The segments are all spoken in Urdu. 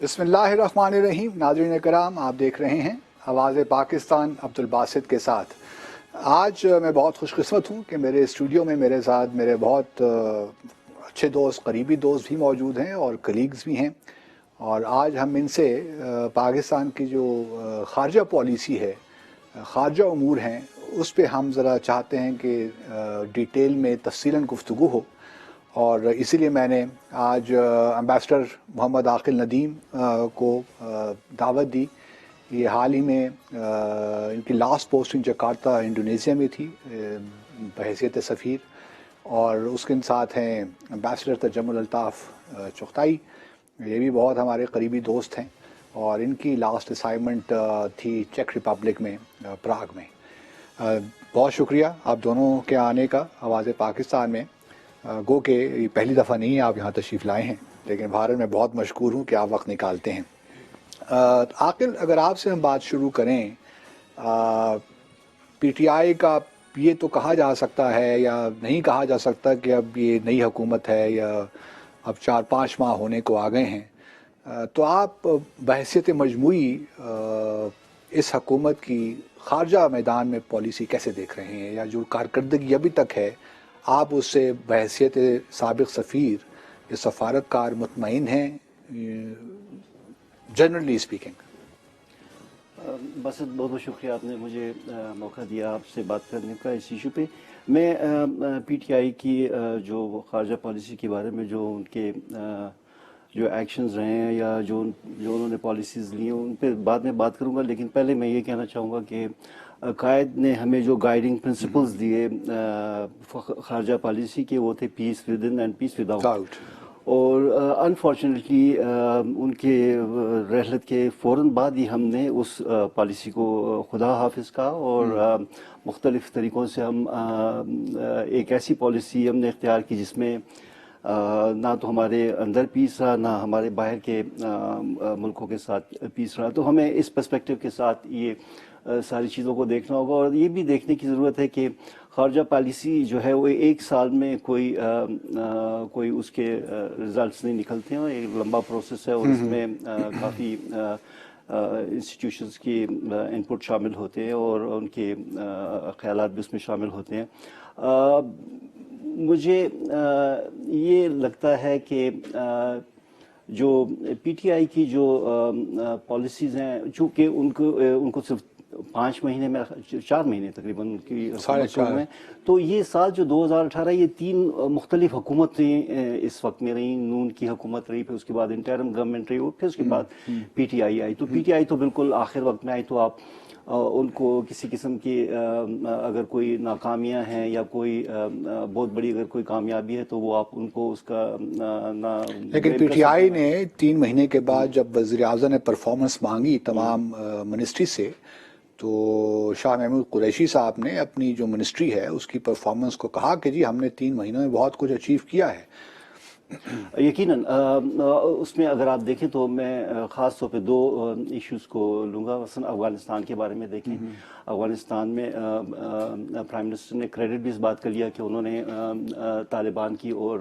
بسم اللہ الرحمن الرحیم. ناظرین کرام، آپ دیکھ رہے ہیں آواز پاکستان عبدالباسط کے ساتھ. آج میں بہت خوش قسمت ہوں کہ میرے اسٹوڈیو میں میرے ساتھ میرے بہت اچھے دوست، قریبی دوست بھی موجود ہیں اور کلیگز بھی ہیں. اور آج ہم ان سے پاکستان کی جو خارجہ پالیسی ہے، خارجہ امور ہیں، اس پہ ہم ذرا چاہتے ہیں کہ ڈیٹیل میں تفصیلاً گفتگو ہو. اور اسی لیے میں نے آج امبیسڈر محمد عاقل ندیم کو دعوت دی. یہ حال ہی میں ان کی لاسٹ پوسٹنگ جکارتہ انڈونیشیا میں تھی بحیثیت سفیر، اور اس کے ساتھ ہیں امبیسڈر تجمل الطاف چغتائی. یہ بھی بہت ہمارے قریبی دوست ہیں، اور ان کی لاسٹ اسائنمنٹ تھی چیک ریپبلک میں، پراگ میں. بہت شکریہ آپ دونوں کے آنے کا آواز پاکستان میں. گو کہ یہ پہلی دفعہ نہیں ہے آپ یہاں تشریف لائے ہیں، لیکن بھارت میں بہت مشکور ہوں کہ آپ وقت نکالتے ہیں. عاقل، اگر آپ سے ہم بات شروع کریں، پی ٹی آئی کا یہ تو کہا جا سکتا ہے یا نہیں کہا جا سکتا کہ اب یہ نئی حکومت ہے یا اب 4-5 ماہ ہونے کو آ گئے ہیں، تو آپ بحیثیت مجموعی اس حکومت کی خارجہ میدان میں پالیسی کیسے دیکھ رہے ہیں، یا جو کارکردگی ابھی تک ہے آپ اس سے بحیثیت سابق سفیر یا سفارتکار مطمئن ہیں جنرلی اسپیکنگ؟ بس بہت بہت شکریہ، آپ نے مجھے موقع دیا آپ سے بات کرنے کا اس ایشو پہ. میں پی ٹی آئی کی جو خارجہ پالیسی کے بارے میں جو ان کے جو ایکشنز رہے ہیں یا جو انہوں نے پالیسیز لی ہیں ان پہ بعد میں بات کروں گا. لیکن پہلے میں یہ کہنا چاہوں گا کہ قائد نے ہمیں جو گائیڈنگ پرنسپلز دیے خارجہ پالیسی کے، وہ تھے peace within and peace without. اور انفارچونیٹلی ان کے رحلت کے فوراً بعد ہی ہم نے اس پالیسی کو خدا حافظ کہا، اور مختلف طریقوں سے ہم ایک ایسی پالیسی ہم نے اختیار کی جس میں نہ تو ہمارے اندر پیس رہا، نہ ہمارے باہر کے ملکوں کے ساتھ پیس رہا. تو ہمیں اس پرسپیکٹو کے ساتھ یہ ساری چیزوں کو دیکھنا ہوگا، اور یہ بھی دیکھنے کی ضرورت ہے کہ خارجہ پالیسی جو ہے وہ ایک سال میں کوئی اس کے ریزلٹس نہیں نکلتے ہیں. ایک لمبا پروسیس ہے، اور اس میں کافی انسٹیٹیوشنز کی انپٹ شامل ہوتے ہیں اور ان کے خیالات بھی اس میں شامل ہوتے ہیں. مجھے یہ لگتا ہے کہ جو پی ٹی آئی کی جو پالیسیز ہیں، چونکہ ان کو صرف 5 مہینے میں 4 مہینے تقریباً ان کی حکومت ہوئے ہیں، تو یہ سال جو 2018 یہ 3 مختلف حکومتیں اس وقت میں رہیں. نون کی حکومت رہی، پھر اس کے بعد انٹرم گورنمنٹ رہی، اور پھر اس کے بعد پی ٹی آئی آئی. تو پی ٹی آئی تو بالکل آخر وقت میں آئی، تو آپ ان کو کسی قسم کی اگر کوئی ناکامیاں ہیں یا کوئی بہت بڑی اگر کوئی کامیابی ہے تو وہ آپ ان کو اس کا لیکن پی ٹی آئی نے 3 مہینے کے بعد جب وزیر اعظم نے پرفارمنس مانگی تمام منسٹری سے، تو شاہ محمود قریشی صاحب نے اپنی جو منسٹری ہے اس کی پرفارمنس کو کہا کہ جی ہم نے 3 مہینوں میں بہت کچھ اچیو کیا ہے. یقیناً اس میں اگر آپ دیکھیں تو میں خاص طور پہ 2 ایشوز کو لوں گا. مثلا افغانستان کے بارے میں دیکھیں، افغانستان میں پرائم منسٹر نے کریڈٹ بھی اس بات کا لیا کہ انہوں نے طالبان کی اور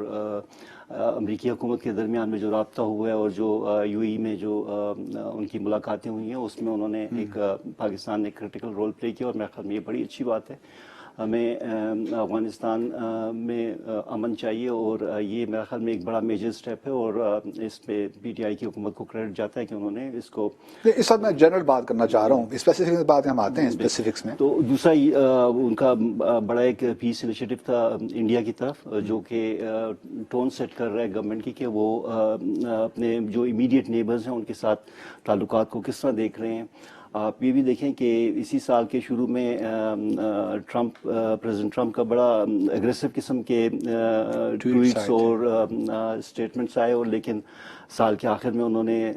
امریکی حکومت کے درمیان میں جو رابطہ ہوا ہے اور جو یو اے ای میں جو ان کی ملاقاتیں ہوئی ہیں اس میں انہوں نے پاکستان نے کریٹیکل رول پلے کیا، اور میرے خیال میں یہ بڑی اچھی بات ہے. ہمیں افغانستان میں امن چاہیے، اور یہ میرے خیال میں ایک بڑا میجر سٹیپ ہے، اور اس پہ پی ٹی آئی کی حکومت کو کریڈٹ جاتا ہے کہ انہوں نے اس کو. اس وقت میں جنرل بات کرنا چاہ رہا ہوں، اسپیسیفک بات ہم آتے ہیں اسپیسیفکس میں. تو دوسرا ان کا بڑا ایک پیس انیشیٹو تھا انڈیا کی طرف، جو کہ ٹون سیٹ کر رہا ہے گورنمنٹ کی کہ وہ اپنے جو امیڈیٹ نیبرز ہیں ان کے ساتھ تعلقات کو کس طرح دیکھ رہے ہیں. آپ یہ بھی دیکھیں کہ اسی سال کے شروع میں پریزیڈنٹ ٹرمپ کا بڑا اگریسو قسم کے ٹویٹس اور اسٹیٹمنٹس آئے، اور لیکن سال کے آخر میں انہوں نے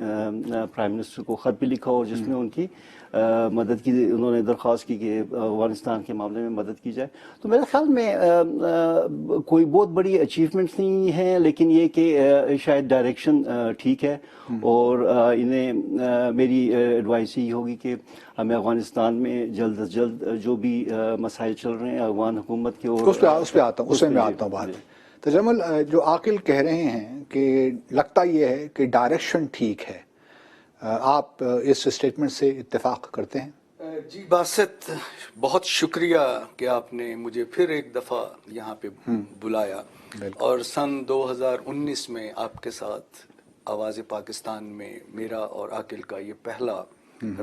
پرائم منسٹر کو خط بھی لکھا، اور جس میں ان کی مدد کی انہوں نے درخواست کی کہ افغانستان کے معاملے میں مدد کی جائے. تو میرے خیال میں کوئی بہت بڑی اچیومنٹس نہیں ہیں، لیکن یہ کہ شاید ڈائریکشن ٹھیک ہے، اور انہیں میری ایڈوائس یہ ہوگی کہ ہمیں افغانستان میں جلد از جلد جو بھی مسائل چل رہے ہیں افغان حکومت کے، اور اس پہ آتا ہوں بات. تجمل، جو عاقل کہہ رہے ہیں کہ لگتا یہ ہے کہ ڈائریکشن ٹھیک ہے، آپ اس اسٹیٹمنٹ سے اتفاق کرتے ہیں؟ جی باسط، بہت شکریہ کہ آپ نے مجھے پھر ایک دفعہ یہاں پہ بلایا، اور سن 2019 میں آپ کے ساتھ آواز پاکستان میں میرا اور عاقل کا یہ پہلا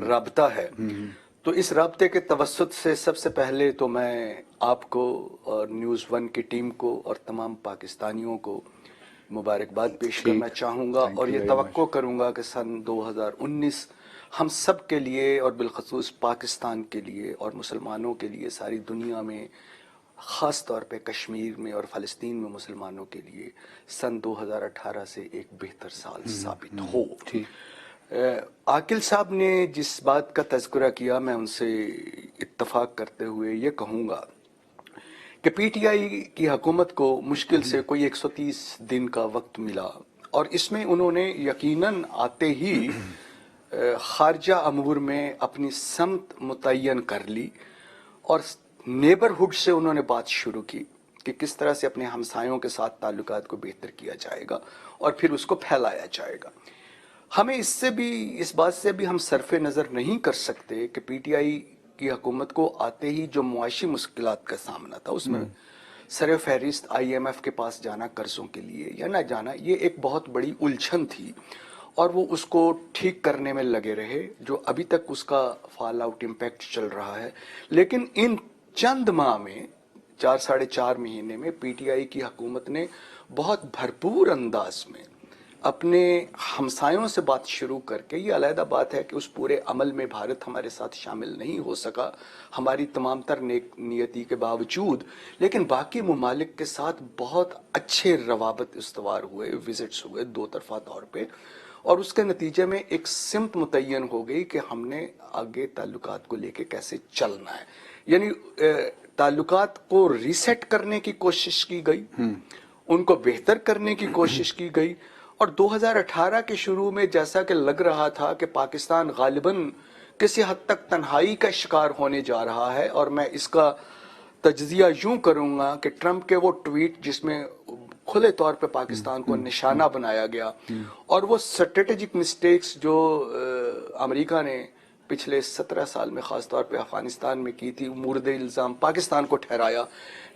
رابطہ ہے. تو اس رابطے کے توسط سے سب سے پہلے تو میں آپ کو اور نیوز ون کی ٹیم کو اور تمام پاکستانیوں کو مبارکباد پیش کرنا چاہوں گا، اور یہ توقع کروں گا کہ سن 2019 ہم سب کے لیے اور بالخصوص پاکستان کے لیے اور مسلمانوں کے لیے ساری دنیا میں، خاص طور پہ کشمیر میں اور فلسطین میں مسلمانوں کے لیے سن 2018 سے ایک بہتر سال ثابت ہو. عاقل صاحب نے جس بات کا تذکرہ کیا، میں ان سے اتفاق کرتے ہوئے یہ کہوں گا کہ پی ٹی آئی کی حکومت کو مشکل سے کوئی 130 دن کا وقت ملا، اور اس میں انہوں نے یقیناً آتے ہی خارجہ امور میں اپنی سمت متعین کر لی، اور نیبرہڈ سے انہوں نے بات شروع کی کہ کس طرح سے اپنے ہمسایوں کے ساتھ تعلقات کو بہتر کیا جائے گا اور پھر اس کو پھیلایا جائے گا. ہمیں اس بات سے بھی ہم صرف نظر نہیں کر سکتے کہ پی ٹی آئی کی حکومت کو آتے ہی جو معاشی مشکلات کا سامنا تھا، اس میں سر فہرست آئی ایم ایف کے پاس جانا قرضوں کے لیے یا نہ جانا، یہ ایک بہت بڑی الجھن تھی، اور وہ اس کو ٹھیک کرنے میں لگے رہے، جو ابھی تک اس کا فال آؤٹ امپیکٹ چل رہا ہے. لیکن ان چند ماہ میں، 4.5 مہینے میں، پی ٹی آئی کی حکومت نے بہت بھرپور انداز میں اپنے ہمسایوں سے بات شروع کر کے، یہ علیحدہ بات ہے کہ اس پورے عمل میں بھارت ہمارے ساتھ شامل نہیں ہو سکا ہماری تمام تر نیک نیتی کے باوجود، لیکن باقی ممالک کے ساتھ بہت اچھے روابط استوار ہوئے، وزٹس ہوئے دو طرفہ طور پہ، اور اس کے نتیجے میں ایک سمت متعین ہو گئی کہ ہم نے آگے تعلقات کو لے کے کیسے چلنا ہے. یعنی تعلقات کو ریسیٹ کرنے کی کوشش کی گئی، ان کو بہتر کرنے کی کوشش کی گئی، اور 2018 کے شروع میں جیسا کہ لگ رہا تھا کہ پاکستان غالباً کسی حد تک تنہائی کا شکار ہونے جا رہا ہے، اور میں اس کا تجزیہ یوں کروں گا کہ ٹرمپ کے وہ ٹویٹ جس میں کھلے طور پہ پاکستان کو نشانہ بنایا گیا، اور وہ اسٹریٹجک مسٹیکس جو امریکہ نے پچھلے 17 سال میں خاص طور پہ افغانستان میں کی تھی، مورد الزام پاکستان کو ٹھہرایا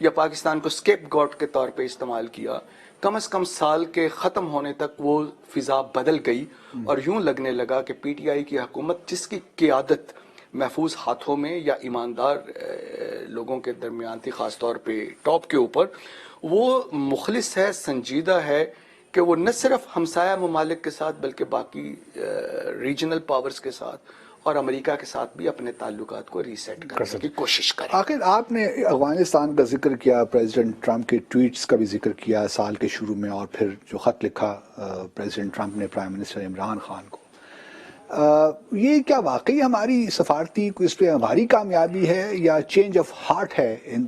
یا پاکستان کو اسکیپ گاٹ کے طور پہ استعمال کیا، کم از کم سال کے ختم ہونے تک وہ فضا بدل گئی، اور یوں لگنے لگا کہ پی ٹی آئی کی حکومت، جس کی قیادت محفوظ ہاتھوں میں یا ایماندار لوگوں کے درمیان تھی، خاص طور پہ ٹاپ کے اوپر، وہ مخلص ہے، سنجیدہ ہے کہ وہ نہ صرف ہمسایہ ممالک کے ساتھ بلکہ باقی ریجنل پاورز کے ساتھ اور امریکہ کے ساتھ بھی اپنے تعلقات کو ریسیٹ کرنے کی کوشش کریں. آخر آپ نے افغانستان کا ذکر کیا، پریزیڈنٹ ٹرمپ کے ٹویٹس کا بھی ذکر کیا سال کے شروع میں، اور پھر جو خط لکھا پریزیڈنٹ ٹرمپ نے پرائم منسٹر عمران خان کو. یہ کیا واقعی ہماری سفارتی اس پہ ہماری کامیابی ہے یا چینج آف ہارٹ ہے ان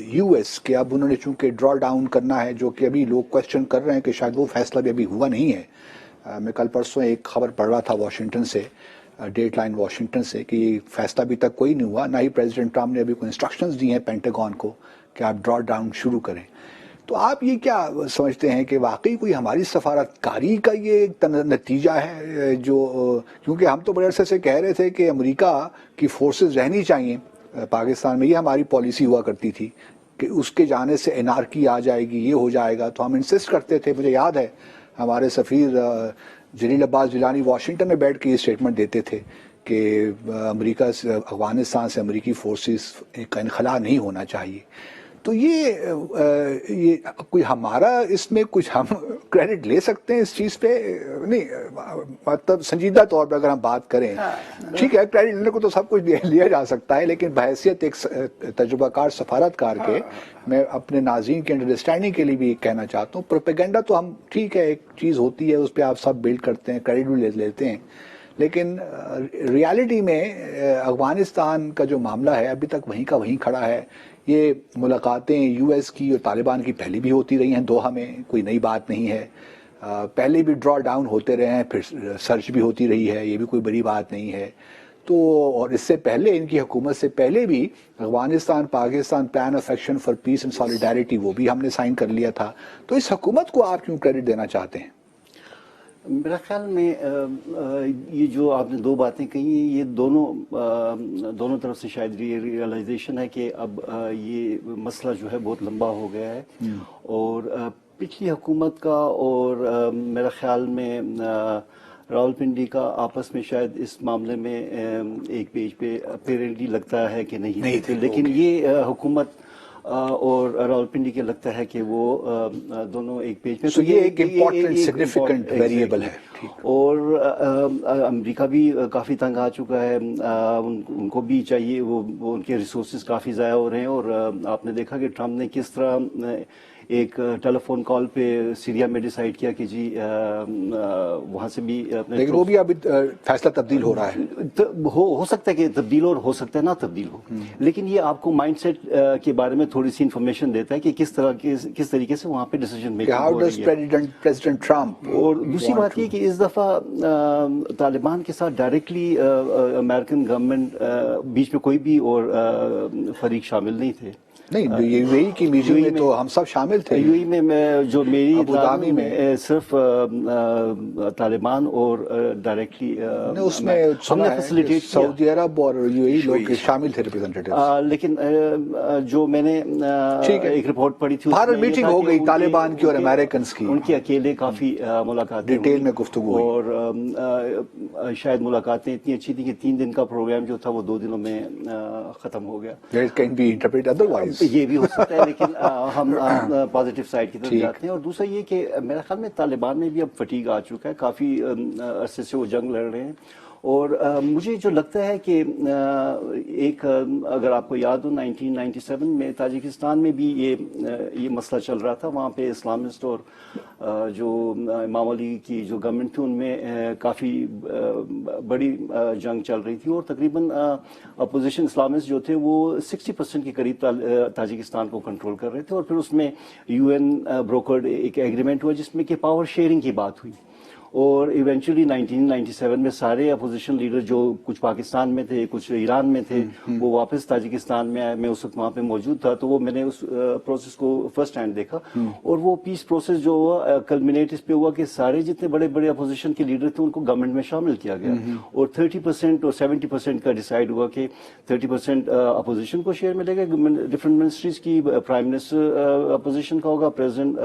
یو ایس، کہ اب انہوں نے چونکہ ڈرا ڈاؤن کرنا ہے، جو کہ ابھی لوگ کوشچن کر رہے ہیں کہ شاید وہ فیصلہ بھی ابھی ہوا نہیں ہے. میں کل پرسوں ایک خبر پڑھ رہا تھا واشنگٹن سے، ڈیٹ لائن واشنگٹن سے، کہ یہ فیصلہ ابھی تک کوئی نہیں ہوا، نہ ہی پریزیڈنٹ ٹرمپ نے ابھی کوئی انسٹرکشنز دی ہیں پینٹاگون کو کہ آپ ڈرا ڈاؤن شروع کریں. تو آپ یہ کیا سمجھتے ہیں کہ واقعی کوئی ہماری سفارتکاری کا یہ نتیجہ ہے، جو کیونکہ ہم تو بڑے عرصے سے کہہ رہے تھے کہ امریکہ کی فورسز رہنی چاہیے پاکستان میں، یہ ہماری پالیسی ہوا کرتی تھی کہ اس کے جانے سے انارکی آ جائے گی، یہ ہو جائے گا، تو ہم انسسٹ کرتے تھے. مجھے یاد ہے ہمارے سفیر جلیل عباس جیلانی واشنگٹن میں بیٹھ کے یہ اسٹیٹمنٹ دیتے تھے کہ امریکہ سے افغانستان سے امریکی فورسز کا انخلا نہیں ہونا چاہیے. تو یہ کوئی ہمارا اس میں کچھ ہم کریڈٹ لے سکتے ہیں اس چیز پہ؟ نہیں، مطلب سنجیدہ طور پہ اگر ہم بات کریں، ٹھیک ہے کریڈٹ لینے کو تو سب کچھ لیا جا سکتا ہے، لیکن بحیثیت ایک تجربہ کار سفارتکار کے میں اپنے ناظرین کے انڈرسٹینڈنگ کے لیے بھی کہنا چاہتا ہوں، پروپیگنڈا تو ہم ٹھیک ہے ایک چیز ہوتی ہے، اس پہ آپ سب بلڈ کرتے ہیں، کریڈٹ بھی لیتے ہیں، لیکن ریالٹی میں افغانستان کا جو معاملہ ہے ابھی تک وہیں کا وہیں کھڑا ہے. یہ ملاقاتیں یو ایس کی اور طالبان کی پہلے بھی ہوتی رہی ہیں دوحہ میں، کوئی نئی بات نہیں ہے. پہلے بھی ڈرا ڈاؤن ہوتے رہے ہیں، پھر سرچ بھی ہوتی رہی ہے، یہ بھی کوئی بڑی بات نہیں ہے. تو اور اس سے پہلے، ان کی حکومت سے پہلے بھی Afghanistan Pakistan plan of action for piece and solidarity وہ بھی ہم نے سائن کر لیا تھا. تو اس حکومت کو آپ کیوں کریڈٹ دینا چاہتے ہیں؟ میرا خیال میں یہ جو آپ نے دو باتیں کہی ہیں یہ دونوں طرف سے شاید ریئلائزیشن ہے کہ اب یہ مسئلہ جو ہے بہت لمبا ہو گیا ہے، اور پچھلی حکومت کا اور میرا خیال میں راولپنڈی کا آپس میں شاید اس معاملے میں ایک پیج پہ اپیرنٹلی لگتا ہے کہ نہیں تھے، لیکن یہ حکومت اور راولپنڈی کے لگتا ہے کہ وہ دونوں ایک پیج پہ، تو یہ ایک امپورٹنٹ سگنیفیکنٹ ویریبل ہے. اور امریکہ بھی کافی تنگ آ چکا ہے، ان کو بھی چاہیے، وہ ان کے ریسورسز کافی ضائع ہو رہے ہیں، اور آپ نے دیکھا کہ ٹرمپ نے کس طرح ایک ٹیلی فون کال پہ سیریا میں ڈیسائیڈ کیا کہ جی وہاں سے بھی لیکن وہ بھی ابھی فیصلہ تبدیل ہو رہا ہے، ہو سکتا ہے کہ تبدیل اور ہو سکتا ہے نہ تبدیل ہو، لیکن یہ آپ کو مائنڈ سیٹ کے بارے میں تھوڑی سی انفارمیشن دیتا ہے کہ کس طریقے سے وہاں پہ ڈیسیجن میکنگ ہو رہی ہے. پریزیڈنٹ ٹرمپ اور دوسری بات یہ کہ اس دفعہ طالبان کے ساتھ ڈائریکٹلی امریکن گورنمنٹ بیچ میں کوئی بھی اور فریق شامل نہیں تھے. نہیں، یو اے ای کی میٹنگ میں تو ہم سب شامل تھے. یو اے ای میں جو میری اطلاع میں صرف طالبان اور ڈائریکٹلی اس میں ہم نے فیسیلیٹیٹ کیا، سعودی عرب اور یو اے ای لوگ شامل تھے ریپرزینٹیٹیو. لیکن جو میں نے ایک رپورٹ پڑھی تھی، بہرحال میٹنگ ہو گئی طالبان کی اور امریکنز کی، ان کی اکیلے کافی ملاقاتیں ڈیٹیل میں گفتگو ہوئی، اور شاید ملاقاتیں اتنی اچھی تھیں کہ 3 دن کا پروگرام جو تھا وہ 2 دنوں میں ختم ہو گیا. It can be interpreted otherwise. یہ بھی ہو سکتا ہے، لیکن ہم پازیٹیو سائڈ کی طرف جاتے ہیں. اور دوسرا یہ کہ میرا خیال میں طالبان میں بھی اب فٹیگ آ چکا ہے، کافی عرصے سے وہ جنگ لڑ رہے ہیں، اور مجھے جو لگتا ہے کہ ایک اگر آپ کو یاد ہو 1997 میں تاجکستان میں بھی یہ مسئلہ چل رہا تھا، وہاں پہ اسلامسٹ اور جو امام علی کی جو گورنمنٹ تھی ان میں کافی بڑی جنگ چل رہی تھی، اور تقریباً اپوزیشن اسلامسٹ جو تھے وہ 60% کے قریب تاجکستان کو کنٹرول کر رہے تھے. اور پھر اس میں یو این بروکرڈ ایک ایگریمنٹ ہوا جس میں کہ پاور شیئرنگ کی بات ہوئی، اور ایونچولی 1997 میں سارے اپوزیشن لیڈر جو کچھ پاکستان میں تھے کچھ ایران میں تھے وہ واپس تاجکستان میں آئے. میں اس وقت وہاں پہ موجود تھا، تو وہ میں نے اس پروسیس کو فرسٹ ہینڈ دیکھا، اور وہ پیس پروسیس جو ہوا کلمینیٹ اس پہ ہوا کہ سارے جتنے بڑے بڑے اپوزیشن کے لیڈر تھے ان کو گورنمنٹ میں شامل کیا گیا، اور 30% اور 70% کا ڈیسائیڈ ہوا کہ 30% اپوزیشن کو شیئر ملے گا ڈفرینٹ منسٹریز کی، پرائم منسٹر اپوزیشن کا ہوگا، پریزیڈنٹ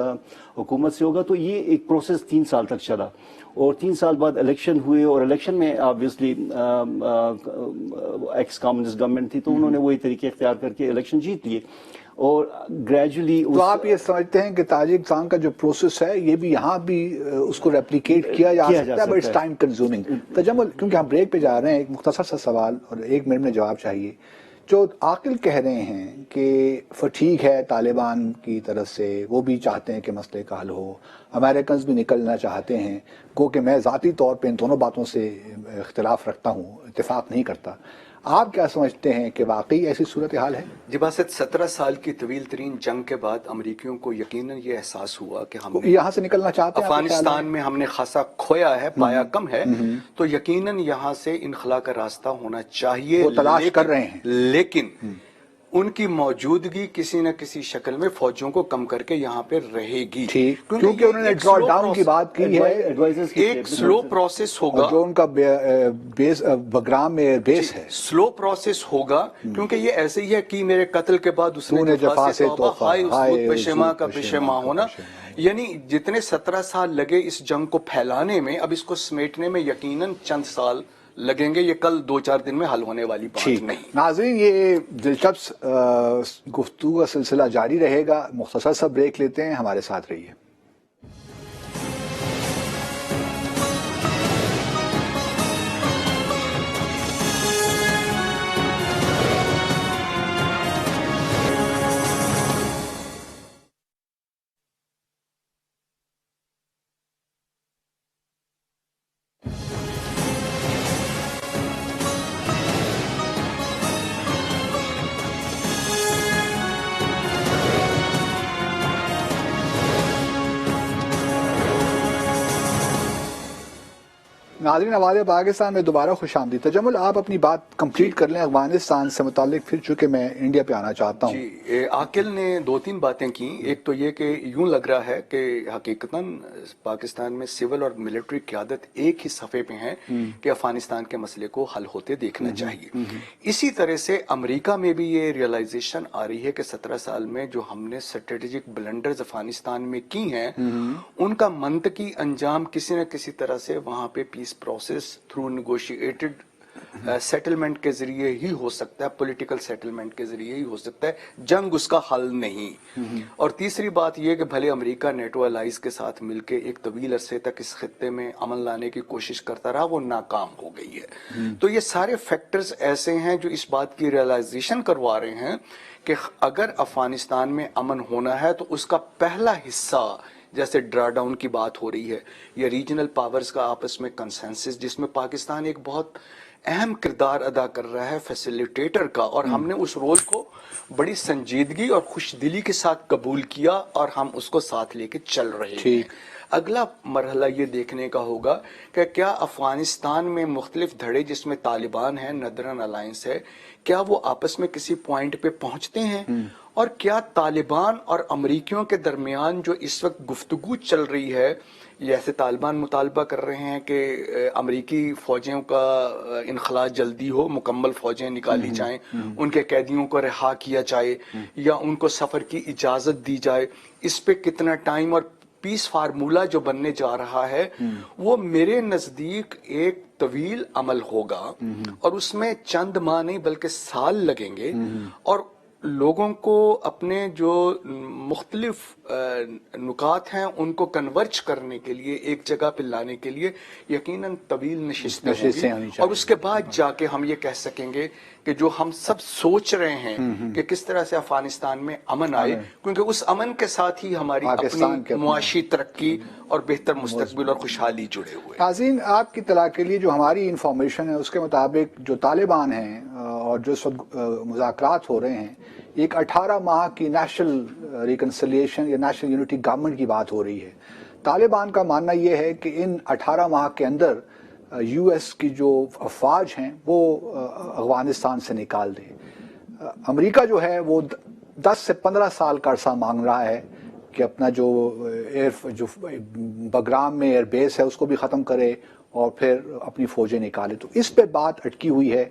حکومت سے ہوگا. تو یہ ایک پروسیس 3 سال تک چلا، اور 3 سال بعد الیکشن ہوئے، اور الیکشن میں آبویسلی ایکس کمیونسٹ گورنمنٹ تھی تو انہوں نے وہی طریقے اختیار کر کے الیکشن جیت لیے. اور گریجولی تو آپ یہ سمجھتے ہیں کہ تاجکستان کا جو پروسیس ہے یہ بھی یہاں بھی اس کو ریپلیکیٹ کیا جا سکتا ہے، but it's time consuming. Tajammul, کیونکہ ہم بریک پہ جا رہے ہیں، ایک مختصر سا سوال اور 1 منٹ میں جواب چاہیے. جو عاقل کہہ رہے ہیں کہ فٹیگ ہے طالبان کی طرف سے، وہ بھی چاہتے ہیں کہ مسئلے کا حل ہو، امریکنز بھی نکلنا چاہتے ہیں، گو کہ میں ذاتی طور پہ ان دونوں باتوں سے اختلاف رکھتا ہوں، اتفاق نہیں کرتا. آپ کیا سمجھتے ہیں کہ واقعی ایسی صورتحال ہے؟ جی باسط، 17 سال کی طویل ترین جنگ کے بعد امریکیوں کو یقیناً یہ احساس ہوا کہ ہم یہاں سے نکلنا چاہتے ہیں. افغانستان میں ہم نے خاصا کھویا ہے، پایا کم ہے، تو یقیناً یہاں سے انخلا کا راستہ ہونا چاہیے. وہ تلاش کر رہے ہیں، لیکن ان کی موجودگی کسی نہ کسی شکل میں فوجوں کو کم کر کے یہاں پہ رہے گی، کیونکہ انہوں نے ڈرا ڈاؤن کی بات کی ہے. ایک سلو پروسیس ہوگا، جو ان کا بیس بگرام میں بیس ہے، سلو پروسیس ہوگا، کیونکہ یہ ایسے ہی ہے کہ میرے قتل کے بعد اس نے جفا سے توبہ، ہائے اس پشیماں کا پشیماں ہونا. یعنی جتنے 17 سال لگے اس جنگ کو پھیلانے میں، اب اس کو سمیٹنے میں یقیناً چند سال لگیں گے. یہ کل 2-4 دن میں حل ہونے والی بات نہیں. ناظرین، یہ دلچسپ گفتگو کا سلسلہ جاری رہے گا. مختصر سا بریک لیتے ہیں، ہمارے ساتھ رہیے. ناظرین آواز پاکستان میں دوبارہ خوش آمدید. تجمل آپ اپنی بات کمپلیٹ کر لیں افغانستان سے متعلق, پھر چونکہ میں انڈیا پہ آنا چاہتا ہوں. جی, عاقل نے 2-3 باتیں کی. ایک تو یہ کہ یوں لگ رہا ہے کہ حقیقتاً پاکستان میں سول اور ملٹری قیادت ایک ہی صفحے پہ ہیں کہ افغانستان کے مسئلے کو حل ہوتے دیکھنا چاہیے. اسی طرح سے امریکہ میں بھی یہ ریئلائزیشن آ رہی ہے کہ 17 سال میں جو ہم نے اسٹریٹجک بلنڈرز افغانستان میں کی ہیں ان کا منطقی انجام کسی نہ کسی طرح سے وہاں پہ peace process through negotiated settlement کے ذریعے ہی ہو سکتا ہے, پولیٹیکل سیٹلمنٹ کے ذریعے ہی ہو سکتا ہے, جنگ اس کا حل نہیں. اور تیسری بات یہ کہ بھلے امریکہ نیٹو الائز کے ساتھ مل کے ایک طویل عرصے تک اس خطے میں امن لانے کی کوشش کرتا رہا, وہ ناکام ہو گئی ہے. تو یہ سارے فیکٹرز ایسے ہیں جو اس بات کی ریئلائزیشن کروا رہے ہیں کہ اگر افغانستان میں امن ہونا ہے تو اس کا پہلا حصہ, جیسے ڈرا ڈاؤن کی بات ہو رہی ہے یا ریجنل پاورز کا آپس میں کنسنسس, جس میں پاکستان ایک بہت اہم کردار ادا کر رہا ہے فیسیلیٹیٹر کا, اور ہم نے اس رول کو بڑی سنجیدگی اور خوش دلی کے ساتھ قبول کیا اور ہم اس کو ساتھ لے کے چل رہے ہیں. اگلا مرحلہ یہ دیکھنے کا ہوگا کہ کیا افغانستان میں مختلف دھڑے جس میں طالبان ہے, ندرن الائنس ہے, کیا وہ آپس میں کسی پوائنٹ پہ پہنچتے ہیں, اور کیا طالبان اور امریکیوں کے درمیان جو اس وقت گفتگو چل رہی ہے, جیسے طالبان مطالبہ کر رہے ہیں کہ امریکی فوجوں کا انخلاء جلدی ہو, مکمل فوجیں نکالی جائیں, ان کے قیدیوں کو رہا کیا جائے یا ان کو سفر کی اجازت دی جائے, اس پہ کتنا ٹائم, اور پیس فارمولہ جو بننے جا رہا ہے وہ میرے نزدیک ایک طویل عمل ہوگا, اور اس میں چند ماہ نہیں بلکہ سال لگیں گے, اور لوگوں کو اپنے جو مختلف نکات ہیں ان کو کنورج کرنے کے لیے, ایک جگہ پہ لانے کے لیے یقیناً طویل نشستیں ہوں گی, اور اس کے بعد جا کے ہم یہ کہہ سکیں گے کہ جو ہم سب سوچ رہے ہیں کہ کس طرح سے افغانستان میں امن آئے, کیونکہ اس امن کے ساتھ ہی ہماری اپنی معاشی ترقی اور بہتر مستقبل اور خوشحالی جڑے ہوئے. ناظرین آپ کی اطلاع کے لیے جو ہماری انفارمیشن ہے اس کے مطابق جو طالبان ہیں اور جو اس وقت مذاکرات ہو رہے ہیں, ایک 18 ماہ کی نیشنل ریکنسلیشن یا نیشنل یونٹی گورنمنٹ کی بات ہو رہی ہے. طالبان کا ماننا یہ ہے کہ ان 18 ماہ کے اندر یو ایس کی جو افواج ہیں وہ افغانستان سے نکال دیں. امریکہ جو ہے وہ 10 سے 15 سال کا عرصہ مانگ رہا ہے کہ اپنا جو بگرام میں ایئر بیس ہے اس کو بھی ختم کرے اور پھر اپنی فوجیں نکالے. تو اس پہ بات اٹکی ہوئی ہے,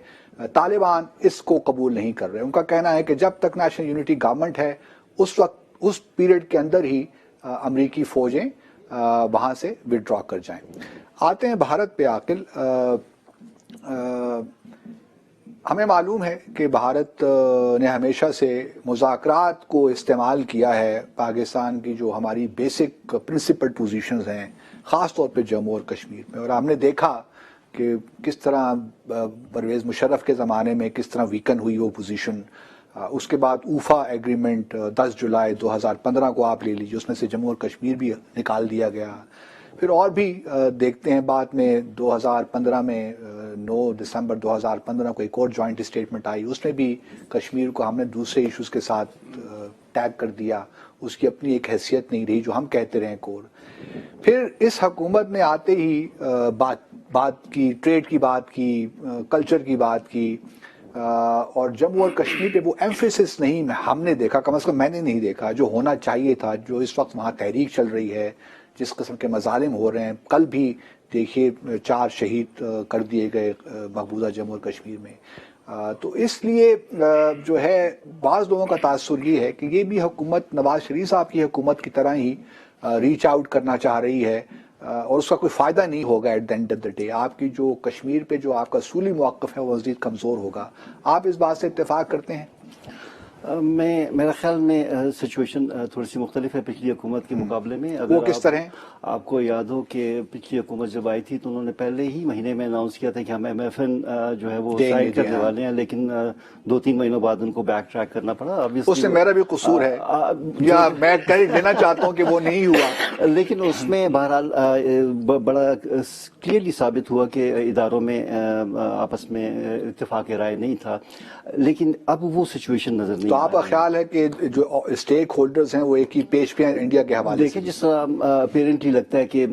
طالبان اس کو قبول نہیں کر رہے. ان کا کہنا ہے کہ جب تک نیشنل یونٹی گورنمنٹ ہے اس وقت, اس پیریڈ کے اندر ہی امریکی فوجیں وہاں سے وڈرا کر جائیں. آتے ہیں بھارت پہ. عاقل, ہمیں معلوم ہے کہ بھارت نے ہمیشہ سے مذاکرات کو استعمال کیا ہے پاکستان کی جو ہماری بیسک پرنسپل پوزیشنز ہیں, خاص طور پہ جموں اور کشمیر میں, اور ہم نے دیکھا کہ کس طرح پرویز مشرف کے زمانے میں کس طرح ویکن ہوئی وہ پوزیشن. اس کے بعد اوفا ایگریمنٹ 10 جولائی 2015 کو آپ لے لیجیے, اس میں سے جموں اور کشمیر بھی نکال دیا گیا. پھر اور بھی دیکھتے ہیں بعد میں 2015 میں 9 دسمبر 2015 کو ایک اور جوائنٹ اسٹیٹمنٹ آئی, اس میں بھی کشمیر کو ہم نے دوسرے ایشوز کے ساتھ ٹیگ کر دیا, اس کی اپنی ایک حیثیت نہیں رہی جو ہم کہتے رہے کور. پھر اس حکومت نے آتے ہی بات کی, ٹریڈ کی بات کی, کلچر کی بات کی, اور جموں اور کشمیر پہ وہ ایمفیسس نہیں ہم نے دیکھا, کم از کم میں نے نہیں دیکھا جو ہونا چاہیے تھا. جو اس وقت وہاں تحریک چل رہی ہے, جس قسم کے مظالم ہو رہے ہیں, کل بھی دیکھیے 4 شہید کر دیے گئے مقبوضہ جموں اور کشمیر میں. تو اس لیے جو ہے بعض لوگوں کا تاثر یہ ہے کہ یہ بھی حکومت نواز شریف صاحب کی حکومت کی طرح ہی ریچ آؤٹ کرنا چاہ رہی ہے, اور اس کا کوئی فائدہ نہیں ہوگا at the end of the day. آپ کی جو کشمیر پہ جو آپ کا اصولی موقف ہے وہ مزید کمزور ہوگا. آپ اس بات سے اتفاق کرتے ہیں؟ میرا خیال میں سچویشن تھوڑی سی مختلف ہے پچھلی حکومت کے مقابلے میں. وہ کس طرح؟ آپ کو یاد ہو کہ پچھلی حکومت جب آئی تھی تو انہوں نے پہلے ہی مہینے میں اناؤنس کیا تھا کہ ہم ایم ایف این جو ہے وہ سائن کرنے والے ہیں, لیکن 2-3 مہینوں بعد ان کو بیک ٹریک کرنا پڑا. اس سے میرا بھی قصور ہے یا میں کریڈٹ لینا چاہتا ہوں کہ وہ نہیں ہوا, لیکن اس میں بہرحال بڑا کلیئرلی ثابت ہوا کہ اداروں میں آپس میں اتفاق رائے نہیں تھا. لیکن اب وہ سچویشن نظر نہیں تو آپ کا خیال ہے کہ جو اسٹیک ہولڈرز ہیں وہ ایک ہی پیش پہ ہیں انڈیا کے حوالے سے؟ دیکھیں جس طرح پیرنٹلی لگتا ہے کہ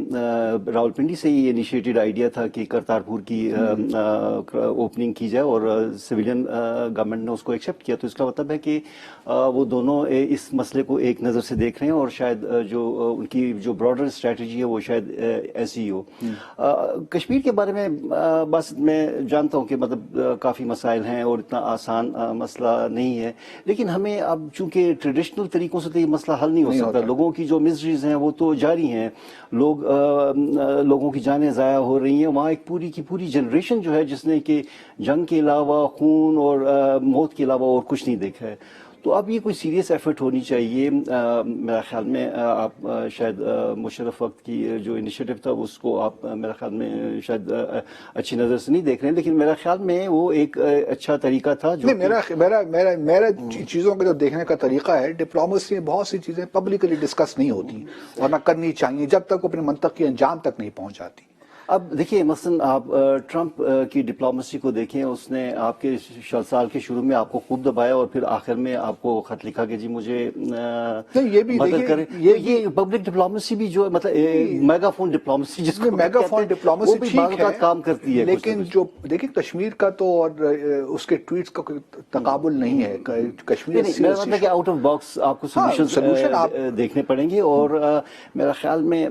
راولپنڈی سے ہی انیشیٹڈ آئیڈیا تھا کہ کرتارپور کی اوپننگ کی جائے اور سویلین گورنمنٹ نے اس کو ایکسیپٹ کیا، تو اس کا مطلب ہے کہ وہ دونوں اس مسئلے کو ایک نظر سے دیکھ رہے ہیں اور شاید جو ان کی جو براڈر اسٹریٹجی ہے وہ شاید ایسی ہی ہو۔ کشمیر کے بارے میں بس میں جانتا ہوں کہ مطلب کافی مسائل ہیں اور اتنا آسان مسئلہ نہیں ہے، لیکن ہمیں اب چونکہ ٹریڈیشنل طریقوں سے تو یہ مسئلہ حل نہیں ہو سکتا، لوگوں کی جو مسٹریز ہیں وہ تو جاری ہیں، لوگوں کی جانیں ضائع ہو رہی ہیں، وہاں ایک پوری کی پوری جنریشن جو ہے جس نے کہ جنگ کے علاوہ خون اور موت کے علاوہ اور کچھ نہیں دیکھا ہے۔ تو اب یہ کوئی سیریس ایفرٹ ہونی چاہیے۔ میرا خیال میں آپ شاید مشرف وقت کی جو انیشیٹو تھا اس کو آپ میرا خیال میں شاید اچھی نظر سے نہیں دیکھ رہے ہیں، لیکن میرا خیال میں وہ ایک اچھا طریقہ تھا جو میرا چیزوں کا جو دیکھنے کا طریقہ ہے، ڈپلومیسی میں بہت سی چیزیں پبلکلی ڈسکس نہیں ہوتی اور نہ کرنی چاہیے جب تک وہ اپنے منطقی انجام تک نہیں پہنچ جاتی۔ اب دیکھیے مثلا آپ ٹرمپ کی ڈپلومیسی کو دیکھیں، اس نے آپ کے سال کے شروع میں آپ کو خوب دبایا اور پھر آخر میں آپ کو خط لکھا کہ جی مجھے مدد کریں۔ یہ پبلک ڈپلومیسی بھی جو مطلب میگا فون ڈپلومیسی جس کو میگا فون ڈپلومیسی ٹھیک ہے کام کرتی ہے، لیکن جو دیکھیں کشمیر کا تو اور اس کے ٹویٹس کا کوئی تقابل نہیں ہے۔ کشمیر مطلب کہ آؤٹ آف باکس آپ کو سولوشن دیکھنے پڑیں گے، اور میرا خیال میں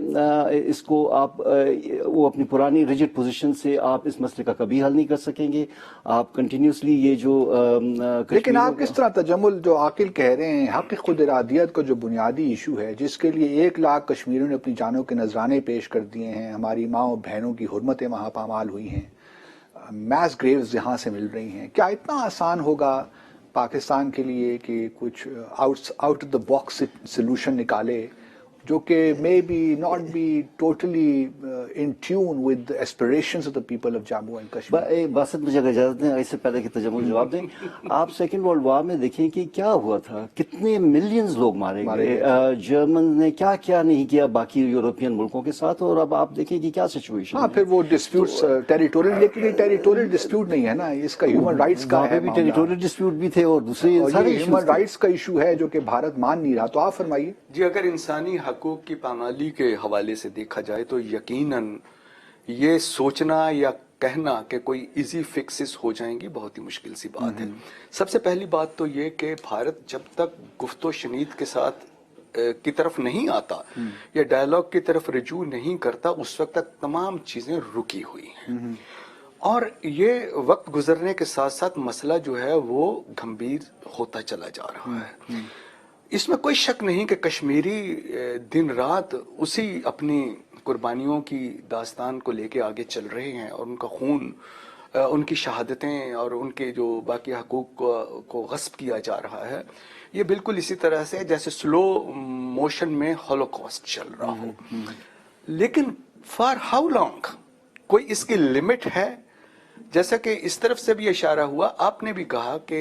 اس کو آپ وہ اپنی پرانی ریجڈ پوزیشن سے آپ اس مسئلے کا کبھی حل نہیں کر سکیں گے۔ آپ کنٹینیوسلی یہ جو لیکن آپ کس طرح تجمل جو عاقل کہہ رہے ہیں، حق خود ارادیت کا جو بنیادی ایشو ہے جس کے لیے 1 لاکھ کشمیریوں نے اپنی جانوں کے نذرانے پیش کر دیے ہیں، ہماری ماں اور بہنوں کی حرمتیں وہاں پامال ہوئی ہیں، میس گریوز یہاں سے مل رہی ہیں، کیا اتنا آسان ہوگا پاکستان کے لیے کہ کچھ out of the box solution نکالے جو کہ may be not be totally in tune with the aspirations of the people of Jammu and Kashmir؟ Basit مجھے اگر اجازت دیں اس سے پہلے کہ تجمل جواب دیں، آپ سیکنڈ ورلڈ وار میں دیکھیں کہ کیا ہوا تھا، کتنے ملینز لوگ مارے گئے، جرمن نے کیا کیا نہیں کیا باقی یورپین ملکوں کے ساتھ، اور اب آپ دیکھیں کہ کیا سچویشن ہے۔ پھر وہ ڈسپیوٹس ٹیریٹوریل، لیکن یہ ٹیریٹوریل ڈسپیوٹ نہیں ہے نا، اس کا ہیومن رائٹس کا ہے، بھی ٹیریٹوریل ڈسپیوٹ بھی تھے اور دوسرے ہیومن رائٹس کا ایشو ہے جو کہ بھارت مان نہیں رہا۔ تو آپ فرمائیے۔ جی، اگر انسانی حقوق کی پامالی کے حوالے سے دیکھا جائے تو یقیناً یہ سوچنا یا کہنا کہ کوئی ایزی فکسز ہو جائیں گی بہت ہی مشکل سی بات ہے۔ سب سے پہلی بات تو یہ کہ بھارت جب تک گفت و شنید کے ساتھ کی طرف نہیں آتا یا ڈائیلاگ کی طرف رجوع نہیں کرتا، اس وقت تک تمام چیزیں رکی ہوئی ہیں، اور یہ وقت گزرنے کے ساتھ ساتھ مسئلہ جو ہے وہ گمبھیر ہوتا چلا جا رہا ہے۔ اس میں کوئی شک نہیں کہ کشمیری دن رات اسی اپنی قربانیوں کی داستان کو لے کے آگے چل رہے ہیں، اور ان کا خون، ان کی شہادتیں اور ان کے جو باقی حقوق کو غصب کیا جا رہا ہے، یہ بالکل اسی طرح سے جیسے سلو موشن میں ہولوکاسٹ چل رہا ہو۔ لیکن فار ہاؤ لانگ؟ کوئی اس کی لمٹ ہے؟ جیسا کہ اس طرف سے بھی اشارہ ہوا، آپ نے بھی کہا کہ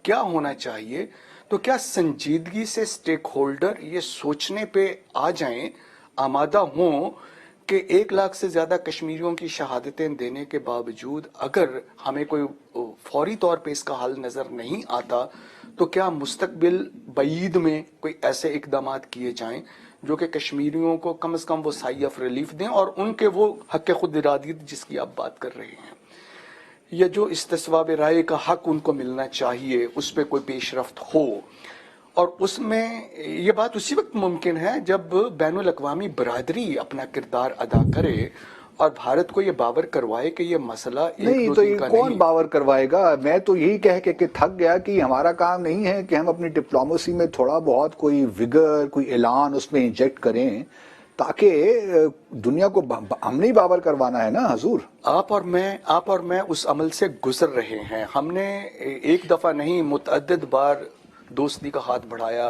کیا ہونا چاہیے، تو کیا سنجیدگی سے سٹیک ہولڈر یہ سوچنے پہ آ جائیں، آمادہ ہوں کہ 1 لاکھ سے زیادہ کشمیریوں کی شہادتیں دینے کے باوجود اگر ہمیں کوئی فوری طور پہ اس کا حل نظر نہیں آتا، تو کیا مستقبل بعید میں کوئی ایسے اقدامات کیے جائیں جو کہ کشمیریوں کو کم از کم وہ سائی آف ریلیف دیں، اور ان کے وہ حق خود ارادیت جس کی آپ بات کر رہے ہیں، یا جو استصواب رائے کا حق ان کو ملنا چاہیے، اس پہ کوئی پیش رفت ہو۔ اور اس میں یہ بات اسی وقت ممکن ہے جب بین الاقوامی برادری اپنا کردار ادا کرے اور بھارت کو یہ باور کروائے کہ یہ مسئلہ نہیں تو یہ کون باور کروائے گا؟ میں تو یہی کہہ کے تھک گیا کہ ہمارا کام نہیں ہے کہ ہم اپنی ڈپلومیسی میں تھوڑا بہت کوئی وگر، کوئی اعلان اس میں انجیکٹ کریں تاکہ دنیا کو ہم نہیں باور کروانا ہے نا حضور۔ آپ اور میں اس عمل سے گزر رہے ہیں۔ ہم نے ایک دفعہ نہیں، متعدد بار دوستی کا ہاتھ بڑھایا،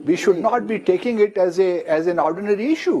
We should not be taking it as an ordinary issue.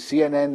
CNN,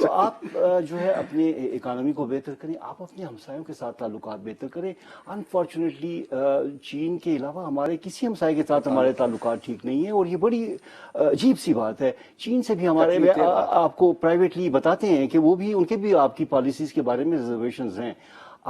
تو آپ جو ہے اپنے اکانومی کو بہتر کریں، آپ اپنے ہمسایوں کے ساتھ تعلقات بہتر کریں. انفارچونیٹلی چین کے علاوہ ہمارے کسی ہمسائے کے ساتھ ہمارے تعلقات ٹھیک نہیں ہیں، اور یہ بڑی عجیب سی بات ہے. چین سے بھی ہمارے آپ کو پرائیویٹلی بتاتے ہیں کہ وہ بھی ان کے بھی آپ کی پالیسیز کے بارے میں ریزرویشنز ہیں.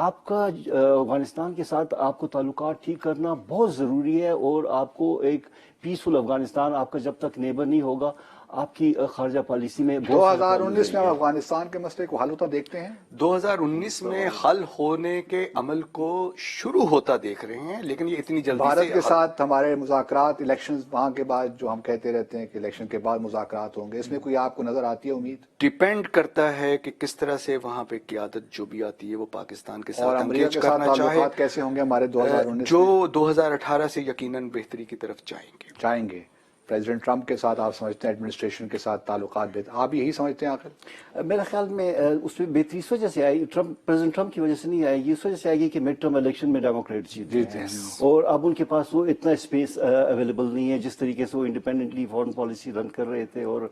آپ کا افغانستان کے ساتھ آپ کو تعلقات ٹھیک کرنا بہت ضروری ہے، اور آپ کو ایک پیسفل افغانستان آپ کا جب تک نیبر نہیں ہوگا، آپ کی خارجہ پالیسی میں بہت 2019 میں افغانستان کے مسئلے کو حل ہوتا دیکھتے ہیں. 2019 میں حل ہونے کے عمل کو شروع ہوتا دیکھ رہے ہیں، لیکن یہ اتنی جلدی بھارت سے کے ساتھ ہمارے مذاکرات، الیکشنز وہاں کے بعد جو ہم کہتے رہتے ہیں کہ الیکشن کے بعد مذاکرات ہوں گے، اس میں کوئی آپ کو نظر آتی ہے امید؟ ڈیپینڈ کرتا ہے کہ کس طرح سے وہاں پہ قیادت جو بھی آتی ہے وہ پاکستان کے اور ساتھ امریکہ انگیج کے ساتھ کرنا چاہے. تعلقات کیسے ہوں گے ہمارے 2019 جو میں؟ 2018 سے یقیناً بہتری کی طرف جائیں گے. پریزیڈنٹ ٹرمپ کے ساتھ آپ سمجھتے ہیں ایڈمنسٹریشن کے ساتھ تعلقات بہتر، آپ یہی سمجھتے ہیں آخر؟ میرا خیال میں اس میں بہتری اس وجہ سے آئی، پریزیڈنٹ ٹرمپ کی وجہ سے نہیں آئے گی، اس وجہ سے آئے گی کہ مڈ ٹرم الیکشن میں ڈیموکریٹ جیتے ہیں، اور اب ان کے پاس وہ اتنا اسپیس اویلیبل نہیں ہے جس طریقے سے وہ انڈیپینڈنٹلی فارن پالیسی رن کر رہے تھے، اور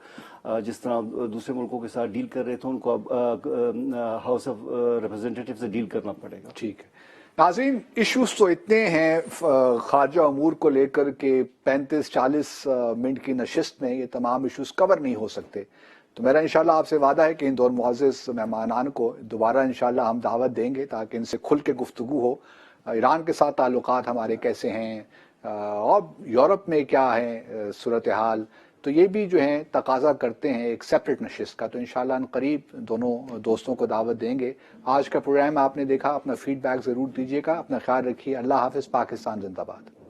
جس طرح دوسرے ملکوں کے ساتھ ڈیل کر رہے تھے، ان کو اب ہاؤس آف ریپرزینٹیٹیو سے ڈیل کرنا پڑے گا. ٹھیک ہے ناظرین، ایشوز تو اتنے ہیں خارجہ امور کو لے کر کے 35-40 منٹ کی نشست میں یہ تمام ایشوز کور نہیں ہو سکتے. تو میرا انشاءاللہ آپ سے وعدہ ہے کہ ان دو معزز مہمانان کو دوبارہ انشاءاللہ ہم دعوت دیں گے تاکہ ان سے کھل کے گفتگو ہو. ایران کے ساتھ تعلقات ہمارے کیسے ہیں، اور یورپ میں کیا ہے صورتحال، تو یہ بھی جو ہیں تقاضا کرتے ہیں ایک سیپریٹ نشست کا. تو انشاءاللہ ان قریب دونوں دوستوں کو دعوت دیں گے. آج کا پروگرام آپ نے دیکھا، اپنا فیڈ بیک ضرور دیجیے گا، اپنا خیال رکھیے. اللہ حافظ. پاکستان زندہ باد.